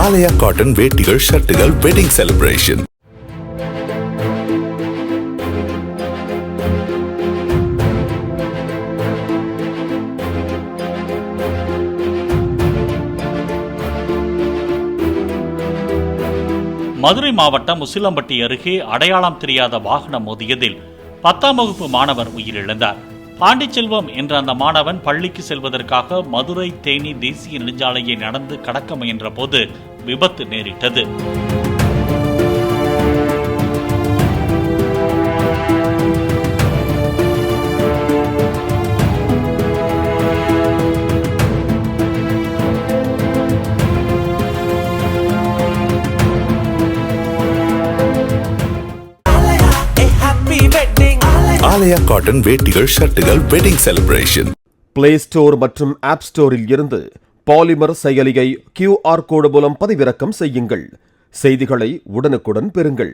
ஆலயா cotton வேட்டிகள் ஷர்ட்டுகள் wedding celebration. Madurai மாவட்டம் உசிலம்பட்டி அருகே அடையாளம் தெரியாத வாகனம் மோதியதில் 10ஆம் வகுப்பு மாணவர் உயிரிழந்தார். பாண்டிச்செல்வம் என்ற அந்த மாணவன் பள்ளிக்கு செல்வதற்காக மதுரை தேனி தேசிய நெடுஞ்சாலையை நடந்து கடக்க முயன்ற போது விபத்து நேரிட்டது. ஆலயா காட்டன் வேட்டிகள் ஷர்ட்டுகள் வெட்டிங் செலிப்ரேஷன். பிளே ஸ்டோர் மற்றும் ஆப் ஸ்டோரில் இருந்து பாலிமர் செயலியை QR கோடு மூலம் பதிவிறக்கம் செய்யுங்கள். செய்திகளை உடனுக்குடன் பெறுங்கள்.